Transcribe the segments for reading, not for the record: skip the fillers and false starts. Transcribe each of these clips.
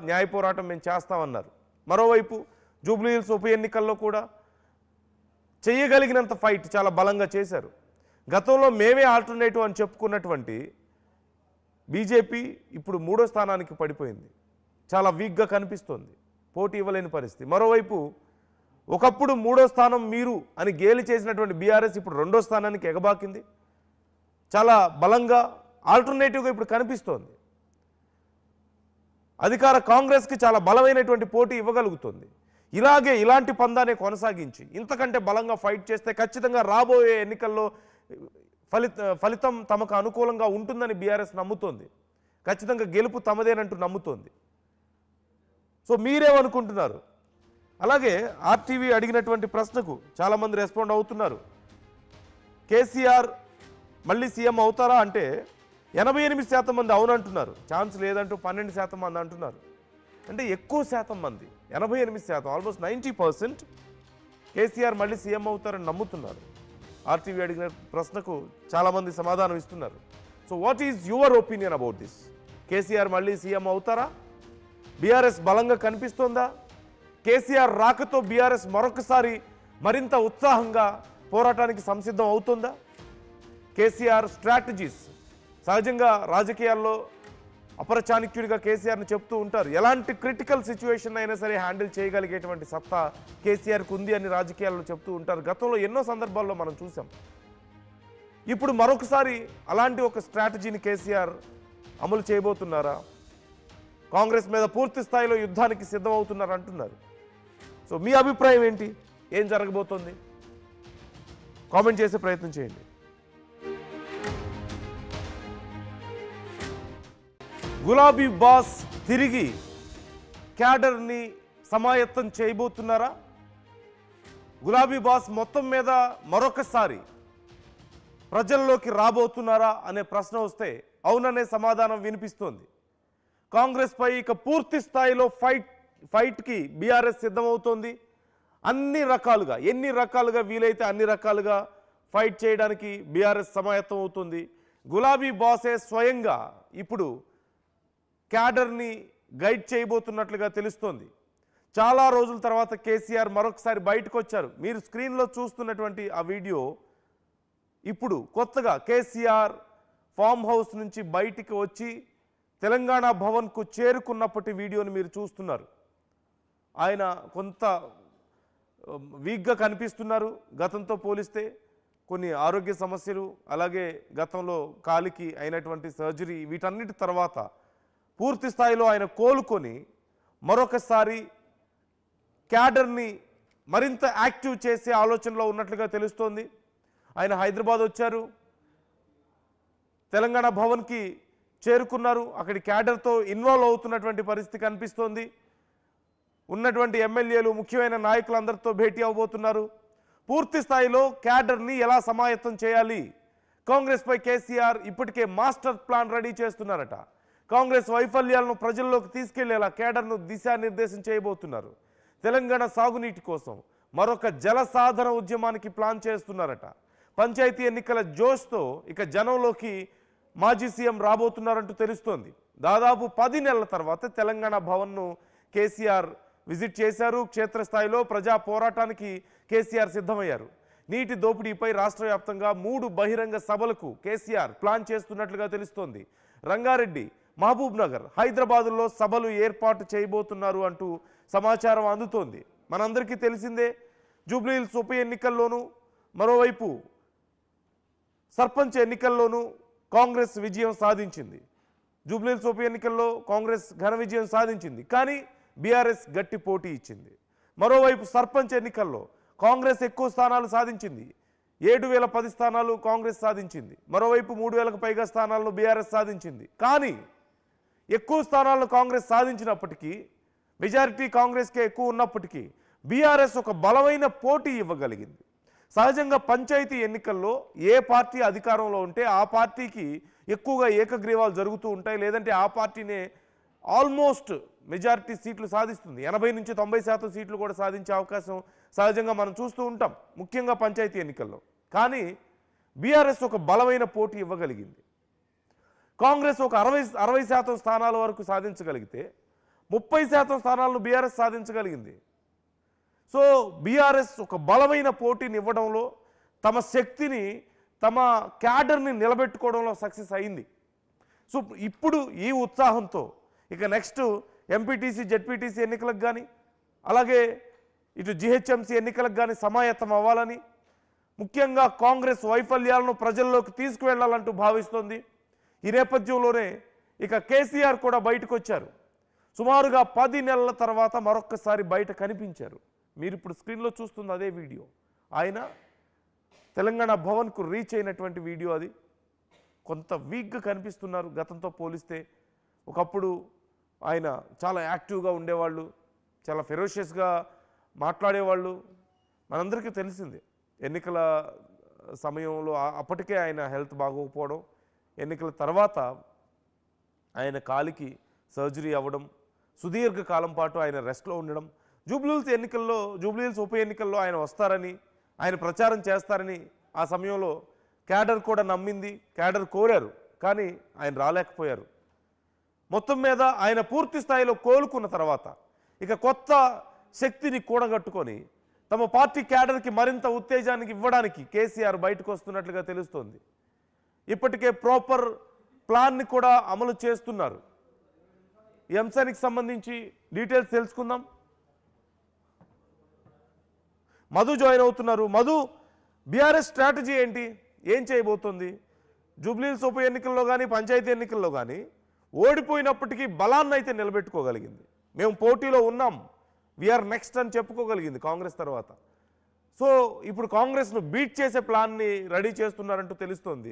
న్యాయ పోరాటం మేము చేస్తామన్నారు. మరోవైపు జూబ్లీహిల్స్ ఉప ఎన్నికల్లో కూడా చేయగలిగినంత ఫైట్ చాలా బలంగా చేశారు. గతంలో మేమే ఆల్టర్నేటివ్ అని చెప్పుకున్నటువంటి బీజేపీ ఇప్పుడు 3వ స్థానానికి పడిపోయింది. చాలా వీక్గా కనిపిస్తోంది, పోటీ ఇవ్వలేని పరిస్థితి. మరోవైపు ఒకప్పుడు 3వ స్థానం మీరు అని గేలి చేసినటువంటి బీఆర్ఎస్ ఇప్పుడు 2వ స్థానానికి ఎగబాకింది. చాలా బలంగా ఆల్టర్నేటివ్గా ఇప్పుడు కనిపిస్తోంది. అధికార కాంగ్రెస్కి చాలా బలమైనటువంటి పోటీ ఇవ్వగలుగుతుంది. ఇలాంటి పందాన్ని కొనసాగించి ఇంతకంటే బలంగా ఫైట్ చేస్తే ఖచ్చితంగా రాబోయే ఎన్నికల్లో ఫలితం తమకు అనుకూలంగా ఉంటుందని బీఆర్ఎస్ నమ్ముతోంది. ఖచ్చితంగా గెలుపు తమదేనంటూ నమ్ముతోంది. సో మీరేమనుకుంటున్నారు? అలాగే ఆర్టీవీ అడిగినటువంటి ప్రశ్నకు చాలామంది రెస్పాండ్ అవుతున్నారు. కేసీఆర్ మళ్ళీ సీఎం అవుతారా అంటే 88% మంది అవునంటున్నారు, ఛాన్స్ లేదంటూ 12% మంది అంటున్నారు. అంటే ఎక్కువ శాతం మంది 88%, ఆల్మోస్ట్ 90% కేసీఆర్ మళ్ళీ సీఎం అవుతారని నమ్ముతున్నారు. ఆర్టీవీ అడిగిన ప్రశ్నకు చాలామంది సమాధానం ఇస్తున్నారు. So what is your opinion about this? KCR మళ్ళీ సీఎం అవుతారా? బీఆర్ఎస్ బలంగా కనిపిస్తోందా? కేసీఆర్ రాకతో బీఆర్ఎస్ మరొకసారి మరింత ఉత్సాహంగా పోరాటానికి సంసిద్ధం అవుతుందా? కేసీఆర్ స్ట్రాటజీస్ సహజంగా రాజకీయాల్లో అపరచాణిక్యుడిగా కేసీఆర్ని చెప్తూ ఉంటారు. ఎలాంటి క్రిటికల్ సిచ్యువేషన్ అయినా సరే హ్యాండిల్ చేయగలిగేటువంటి సత్తా కేసీఆర్కి ఉంది అని రాజకీయాల్లో చెప్తూ ఉంటారు. గతంలో ఎన్నో సందర్భాల్లో మనం చూసాం. ఇప్పుడు మరొకసారి అలాంటి ఒక స్ట్రాటజీని కేసీఆర్ అమలు చేయబోతున్నారా? కాంగ్రెస్ మీద పూర్తి స్థాయిలో యుద్ధానికి సిద్ధమవుతున్నారు అంటున్నారు. సో మీ అభిప్రాయం ఏంటి? ఏం జరగబోతోంది? కామెంట్ చేసే ప్రయత్నం చేయండి. గులాబీ బాస్ తిరిగి క్యాడర్ని సమాయత్తం చేయబోతున్నారా? గులాబీ బాస్ మొత్తం మీద మరొకసారి ప్రజల్లోకి రాబోతున్నారా అనే ప్రశ్న వస్తే అవుననే సమాధానం వినిపిస్తోంది. కాంగ్రెస్ పై ఇక పూర్తి స్థాయిలో ఫైట్కి బీఆర్ఎస్ సిద్ధమవుతోంది. అన్ని రకాలుగా, ఎన్ని రకాలుగా వీలైతే అన్ని రకాలుగా ఫైట్ చేయడానికి బీఆర్ఎస్ సమాయత్తం అవుతుంది. గులాబీ బాసే స్వయంగా ఇప్పుడు క్యాడర్ని గైడ్ చేయబోతున్నట్లుగా తెలుస్తోంది. చాలా రోజుల తర్వాత కేసీఆర్ మరొకసారి బయటకు వచ్చారు. మీరు స్క్రీన్లో చూస్తున్నటువంటి ఆ వీడియో ఇప్పుడు కొత్తగా కేసీఆర్ ఫామ్ హౌస్ నుంచి బయటికి వచ్చి తెలంగాణ భవన్కు చేరుకున్నప్పటి వీడియోని మీరు చూస్తున్నారు. ఆయన కొంత వీక్గా కనిపిస్తున్నారు గతంతో పోలిస్తే. కొన్ని ఆరోగ్య సమస్యలు, అలాగే గతంలో కాలికి అయినటువంటి సర్జరీ, వీటన్నిటి తర్వాత పూర్తి స్థాయిలో ఆయన కోలుకొని మరొకసారి క్యాడర్ని మరింత యాక్టివ్ చేసే ఆలోచనలో ఉన్నట్లుగా తెలుస్తోంది. ఆయన హైదరాబాద్ వచ్చారు, తెలంగాణ భవన్కి చేరుకున్నారు. అక్కడి క్యాడర్తో ఇన్వాల్వ్ అవుతున్నటువంటి పరిస్థితి కనిపిస్తోంది. ఉన్నటువంటి ఎమ్మెల్యేలు, ముఖ్యమైన నాయకులందరితో భేటీ అవబోతున్నారు. పూర్తి స్థాయిలో క్యాడర్ని ఎలా సమాయత్తం చేయాలి? కాంగ్రెస్పై కేసీఆర్ ఇప్పటికే మాస్టర్ ప్లాన్ రెడీ చేస్తున్నారట. కాంగ్రెస్ వైఫల్యాలను ప్రజల్లోకి తీసుకెళ్లేలా కేడర్ను దిశానిర్దేశం చేయబోతున్నారు. తెలంగాణ సాగునీటి కోసం మరొక జల సాధన ఉద్యమానికి ప్లాన్ చేస్తున్నారట. పంచాయతీ ఎన్నికల జోష్తో ఇక జనంలోకి మాజీ సీఎం రాబోతున్నారంటూ తెలుస్తోంది. దాదాపు 10 నెలల తర్వాత తెలంగాణ భవన్ను కేసీఆర్ విజిట్ చేశారు. క్షేత్రస్థాయిలో ప్రజా పోరాటానికి కేసీఆర్ సిద్ధమయ్యారు. నీటి దోపిడీపై రాష్ట్ర వ్యాప్తంగా 3 బహిరంగ సభలకు కేసీఆర్ ప్లాన్ చేస్తున్నట్లుగా తెలుస్తోంది. రంగారెడ్డి, మహబూబ్ నగర్, హైదరాబాదుల్లో సభలు ఏర్పాటు చేయబోతున్నారు అంటూ సమాచారం అందుతోంది. మనందరికీ తెలిసిందే, జూబ్లీహిల్స్ ఉప ఎన్నికల్లోనూ మరోవైపు సర్పంచ్ ఎన్నికల్లోనూ కాంగ్రెస్ విజయం సాధించింది. జూబ్లీహిల్స్ ఉప ఎన్నికల్లో కాంగ్రెస్ ఘన విజయం సాధించింది, కానీ బీఆర్ఎస్ గట్టి పోటీ ఇచ్చింది. మరోవైపు సర్పంచ్ ఎన్నికల్లో కాంగ్రెస్ ఎక్కువ స్థానాలు సాధించింది. 7,010 స్థానాలు కాంగ్రెస్ సాధించింది. మరోవైపు 3,000కు పైగా స్థానాలను బీఆర్ఎస్ సాధించింది. కానీ ఎక్కువ స్థానాలను కాంగ్రెస్ సాధించినప్పటికీ, మెజారిటీ కాంగ్రెస్కే ఎక్కువ ఉన్నప్పటికీ బీఆర్ఎస్ ఒక బలమైన పోటీ ఇవ్వగలిగింది. సహజంగా పంచాయతీ ఎన్నికల్లో ఏ పార్టీ అధికారంలో ఉంటే ఆ పార్టీకి ఎక్కువగా ఏకగ్రీవాలు జరుగుతూ ఉంటాయి. లేదంటే ఆ పార్టీనే ఆల్మోస్ట్ మెజారిటీ సీట్లు సాధిస్తుంది. 80 నుంచి 90% సీట్లు కూడా సాధించే అవకాశం సహజంగా మనం చూస్తూ ఉంటాం, ముఖ్యంగా పంచాయతీ ఎన్నికల్లో. కానీ బీఆర్ఎస్ ఒక బలమైన పోటీ ఇవ్వగలిగింది. కాంగ్రెస్ ఒక 60% స్థానాల వరకు సాధించగలిగితే 30% స్థానాలను బీఆర్ఎస్ సాధించగలిగింది. సో బీఆర్ఎస్ ఒక బలమైన పోటీని ఇవ్వడంలో తమ శక్తిని, తమ క్యాడర్ని నిలబెట్టుకోవడంలో సక్సెస్ అయింది. సో ఇప్పుడు ఈ ఉత్సాహంతో ఇక నెక్స్ట్ ఎంపీటీసీ జెడ్పీటీసీ ఎన్నికలకు కానీ, అలాగే ఇటు జిహెచ్ఎంసీ ఎన్నికలకు కానీ సమాయత్తం అవ్వాలని, ముఖ్యంగా కాంగ్రెస్ వైఫల్యాలను ప్రజల్లోకి తీసుకువెళ్లాలంటూ భావిస్తోంది. ఈ నేపథ్యంలోనే ఇక కేసీఆర్ కూడా బయటకు వచ్చారు. సుమారుగా 10 నెలల తర్వాత మరొక్కసారి బయట కనిపించారు. మీరు ఇప్పుడు స్క్రీన్లో చూస్తుంది అదే వీడియో. ఆయన తెలంగాణ భవన్కు రీచ్ అయినటువంటి వీడియో అది. కొంత వీక్గా కనిపిస్తున్నారు గతంతో పోలిస్తే. ఒకప్పుడు ఆయన చాలా యాక్టివ్గా ఉండేవాళ్ళు, చాలా ఫెరోషియస్గా మాట్లాడేవాళ్ళు. మనందరికీ తెలిసిందే ఎన్నికల సమయంలో అప్పటికే ఆయన హెల్త్ బాగోకపోవడం, ఎన్నికల తర్వాత ఆయన కాలికి సర్జరీ అవ్వడం, సుదీర్ఘకాలం పాటు ఆయన రెస్ట్లో ఉండడం, జూబ్లీహిల్స్ ఉప ఎన్నికల్లో ఆయన వస్తారని, ఆయన ప్రచారం చేస్తారని ఆ సమయంలో క్యాడర్ కూడా నమ్మింది, క్యాడర్ కోరారు. కానీ ఆయన రాలేకపోయారు. మొత్తం మీద ఆయన పూర్తి స్థాయిలో కోలుకున్న తర్వాత ఇక కొత్త శక్తిని కూడగట్టుకొని తమ పార్టీ క్యాడర్కి మరింత ఉత్తేజానికి ఇవ్వడానికి కేసీఆర్ బయటకు వస్తున్నట్లుగా తెలుస్తోంది. ఇప్పటికే ప్రాపర్ ప్లాన్ని కూడా అమలు చేస్తున్నారు. ఈ అంశానికి సంబంధించి డీటెయిల్స్ తెలుసుకుందాం. మధు జాయిన్ అవుతున్నారు. మధు, బీఆర్ఎస్ స్ట్రాటజీ ఏంటి? ఏం చేయబోతుంది? జూబ్లీహిల్స్ ఉప ఎన్నికల్లో కానీ, పంచాయతీ ఎన్నికల్లో కానీ ఓడిపోయినప్పటికీ బలాన్ని అయితే నిలబెట్టుకోగలిగింది. మేము పోటీలో ఉన్నాం, వీఆర్ నెక్స్ట్ అని చెప్పుకోగలిగింది కాంగ్రెస్ తర్వాత. సో ఇప్పుడు కాంగ్రెస్ను బీట్ చేసే ప్లాన్ని రెడీ చేస్తున్నారంటూ తెలుస్తోంది.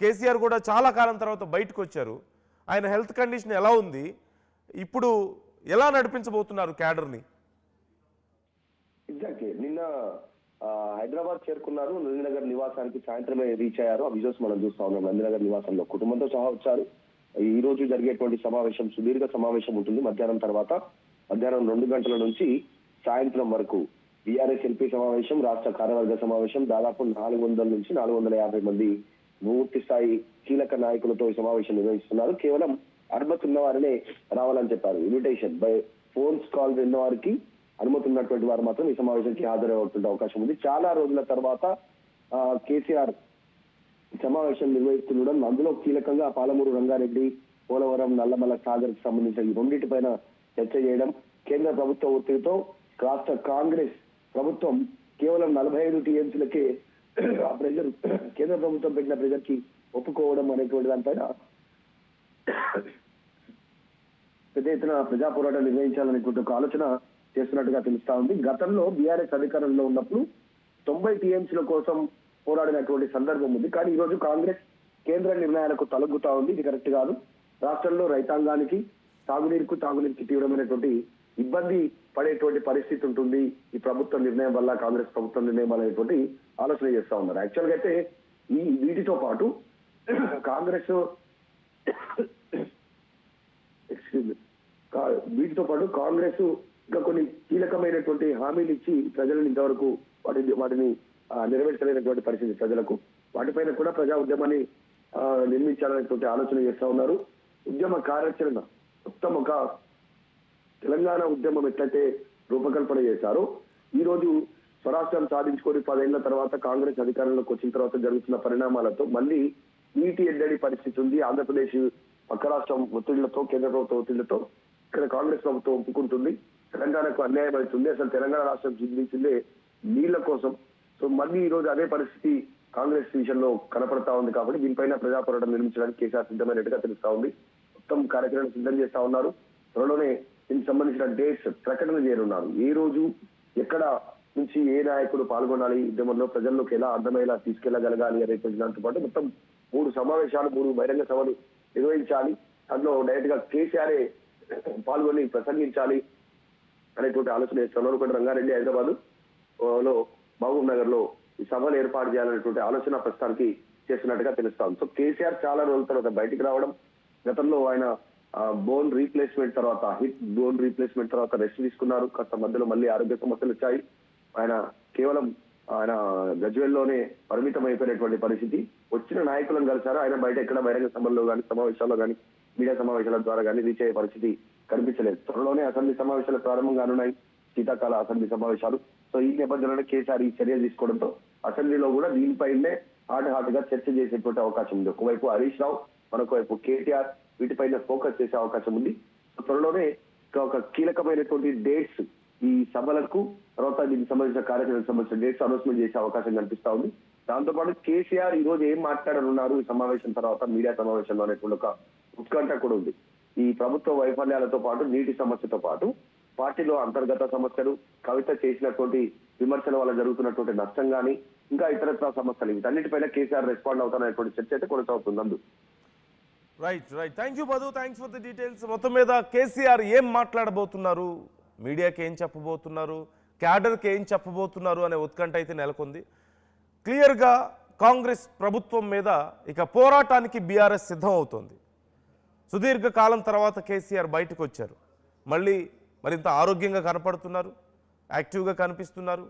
కేసీఆర్ కూడా చాలా కాలం తర్వాత బయటకు వచ్చారు. ఆయన హెల్త్ కండిషన్ ఎలా ఉంది, ఇప్పుడు ఎలా నడిపించబోతున్నారు క్యాడర్ని? ఎగ్జాక్ట్లీ నిన్న హైదరాబాద్ చేరుకున్నారు. నందినగర్ నివాసానికి సాయంత్రమే రీచ్ అయ్యారు. ఆ విజువల్స్ మనం చూస్తా ఉన్నాం. నందినగర్ నివాసంలో కుటుంబంతో సహా వచ్చారు. ఈ రోజు జరిగేటువంటి సమావేశం సుదీర్ఘ సమావేశం ఉంటుంది. మధ్యాహ్నం 2 గంటల నుంచి సాయంత్రం వరకు బీఆర్ఎస్ ఎల్పీ సమావేశం, రాష్ట్ర కార్యవర్గ సమావేశం, దాదాపు 400 నుంచి 450 మంది పూర్తి స్థాయి కీలక నాయకులతో ఈ సమావేశం నిర్వహిస్తున్నారు. కేవలం అనుమతి ఉన్న వారినే రావాలని చెప్పారు. ఇన్విటేషన్ బై ఫోన్స్ కాల్ విన్న వారికి, అనుమతి ఉన్నటువంటి వారు మాత్రం ఈ సమావేశానికి హాజరవుతుండే అవకాశం ఉంది. చాలా రోజుల తర్వాత కేసీఆర్ సమావేశం నిర్వహిస్తుండడం, అందులో కీలకంగా పాలమూరు రంగారెడ్డి, పోలవరం, నల్లమల్ల సాగర్ కి సంబంధించిన ఈ రెండింటిపైన చర్చ చేయడం, కేంద్ర ప్రభుత్వ ఒత్తిడితో రాష్ట్ర కాంగ్రెస్ ప్రభుత్వం కేవలం 45 టీఎంసీలకే ఆ ప్రెజర్, కేంద్ర ప్రభుత్వం పెట్టిన ప్రెజర్ కి ఒప్పుకోవడం అనేటువంటి దానిపైన పెద్ద ఎత్తున ప్రజా పోరాటం నిర్వహించాలనేటువంటి ఒక ఆలోచన చేస్తున్నట్టుగా తెలుస్తా ఉంది. గతంలో బీఆర్ఎస్ అధికారంలో ఉన్నప్పుడు 90 టీఎంసీల కోసం పోరాడినటువంటి సందర్భం ఉంది. కానీ ఈ రోజు కాంగ్రెస్ కేంద్ర నిర్ణయాలకు తలొగ్గుతా ఉంది. ఇది కరెక్ట్ కాదు. రాష్ట్రంలో రైతాంగానికి తాగునీరుకి తీవ్రమైనటువంటి ఇబ్బంది పడేటువంటి పరిస్థితి ఉంటుంది ఈ ప్రభుత్వ నిర్ణయం వల్ల, కాంగ్రెస్ ప్రభుత్వ నిర్ణయం వల్ల అనేటువంటి ఆలోచన చేస్తా ఉన్నారు. యాక్చువల్ గా అయితే వీటితో పాటు కాంగ్రెస్ ఇంకా కొన్ని కీలకమైనటువంటి హామీలు ఇచ్చి ప్రజలను ఇంతవరకు వాటిని నెరవేర్చలేనటువంటి పరిస్థితి ప్రజలకు. వాటిపైన కూడా ప్రజా ఉద్యమాన్ని నిర్మించాలనేటువంటి ఆలోచన చేస్తా ఉన్నారు. ఉద్యమ కార్యాచరణ మొత్తం ఒక తెలంగాణ ఉద్యమం ఎట్లయితే రూపకల్పన చేశారో, ఈ రోజు స్వరాష్ట్రం సాధించుకొని 10 ఏళ్ల తర్వాత కాంగ్రెస్ అధికారంలోకి వచ్చిన తర్వాత జరుగుతున్న పరిణామాలతో మళ్ళీ నీటి ఎద్దడి పరిస్థితి ఉంది. ఆంధ్రప్రదేశ్ పక్క రాష్ట్రం ఒత్తిళ్లతో, కేంద్ర ప్రభుత్వ ఒత్తిళ్లతో ఇక్కడ కాంగ్రెస్ ప్రభుత్వం ఒప్పుకుంటుంది. తెలంగాణకు అన్యాయం అవుతుంది. అసలు తెలంగాణ రాష్ట్రం జీవించిందే నీళ్ల కోసం. సో మళ్ళీ ఈ రోజు అదే పరిస్థితి కాంగ్రెస్ విషయంలో కనపడతా ఉంది. కాబట్టి దీనిపైన ప్రజా పోరాటం నిర్మించడానికి కేసీఆర్ సిద్ధమైనట్టుగా తెలుస్తా ఉంది. మొత్తం కార్యక్రమం సిద్ధం చేస్తా ఉన్నారు. త్వరలోనే దీనికి సంబంధించిన డేట్స్ ప్రకటన చేయనున్నారు. ఏ రోజు ఎక్కడ నుంచి ఏ నాయకుడు పాల్గొనాలి, ఉద్యమంలో ప్రజల్లోకి ఎలా అర్థమయ్యేలా తీసుకెళ్లగలగాలి అనేటువంటి దాంతో పాటు మొత్తం 3 సమావేశాలు, 3 బహిరంగ సభలు నిర్వహించాలి. అందులో డైరెక్ట్ గా కేసీఆర్ పాల్గొని ప్రసంగించాలి అనేటువంటి ఆలోచన చేస్తున్నారు. ఒకటి రంగారెడ్డి, హైదరాబాద్ లో, మహబూబ్ నగర్ లో ఈ సభలు ఏర్పాటు చేయాలనేటువంటి ఆలోచన ప్రస్తుతానికి చేస్తున్నట్టుగా తెలుస్తాం. సో కేసీఆర్ చాలా రోజుల తర్వాత బయటికి రావడం, గతంలో ఆయన బోన్ రీప్లేస్మెంట్ తర్వాత, హిట్ బోన్ రీప్లేస్మెంట్ తర్వాత రెస్ట్ తీసుకున్నారు. కాస్త మధ్యలో మళ్ళీ ఆరోగ్య సమస్యలు వచ్చాయి. ఆయన కేవలం గజ్వేల్లోనే పరిమితం అయిపోయినటువంటి పరిస్థితి. వచ్చిన నాయకులను కలిసారు. ఆయన బయట ఎక్కడ బహిరంగ సభల్లో కానీ, సమావేశాల్లో కానీ, మీడియా సమావేశాల ద్వారా కానీ రీచ్ అయ్యే పరిస్థితి కనిపించలేదు. త్వరలోనే అసెంబ్లీ సమావేశాలు ప్రారంభం కానున్నాయి, శీతాకాల అసెంబ్లీ సమావేశాలు. సో ఈ నేపథ్యంలోనే కేసీఆర్ ఈ చర్య తీసుకోవడంతో అసెంబ్లీలో కూడా దీనిపైనే హాట్ గా చర్చ చేసేటువంటి అవకాశం ఉంది. ఒకవైపు హరీష్ రావు, మరొక వైపు కేటీఆర్ వీటిపైన ఫోకస్ చేసే అవకాశం ఉంది. త్వరలోనే ఒక కీలకమైనటువంటి డేట్స్ ఈ సభలకు, తర్వాత దీనికి సంబంధించిన కార్యక్రమానికి సంబంధించిన డేట్స్ అనౌన్స్మెంట్ చేసే అవకాశం కనిపిస్తా ఉంది. దాంతో పాటు కేసీఆర్ ఈ రోజు ఏం మాట్లాడనున్నారు ఈ సమావేశం తర్వాత, మీడియా సమావేశంలో అనేటువంటి ఒక ఉత్కంఠ కూడా ఉంది. ఈ ప్రభుత్వ వైఫల్యాలతో పాటు నీటి సమస్యతో పాటు పార్టీలో అంతర్గత సమస్యలు, కవిత చేసినటువంటి విమర్శల వల్ల జరుగుతున్నటువంటి నష్టం కానీ, ఇంకా ఇతరత్ర సమస్యలు, వీటన్నిటిపైన కేసీఆర్ రెస్పాండ్ అవుతారనేటువంటి చర్చ అయితే కొనసాగుతుంది. Right. Thank you Madhu, thanks for the details. మొత్తం మీద కేసీఆర్ ఏం మాట్లాడబోతున్నారు, మీడియాకి ఏం చెప్పబోతున్నారు, క్యాడర్కి ఏం చెప్పబోతున్నారు అనే ఉత్కంఠ అయితే నెలకొంది. క్లియర్గా కాంగ్రెస్ ప్రభుత్వం మీద ఇక పోరాటానికి బీఆర్ఎస్ సిద్ధం అవుతోంది. సుదీర్ఘ కాలం తర్వాత కేసీఆర్ బయటకు వచ్చారు, మళ్ళీ మరింత ఆరోగ్యంగా కనపడుతున్నారు, యాక్టివ్గా కనిపిస్తున్నారు.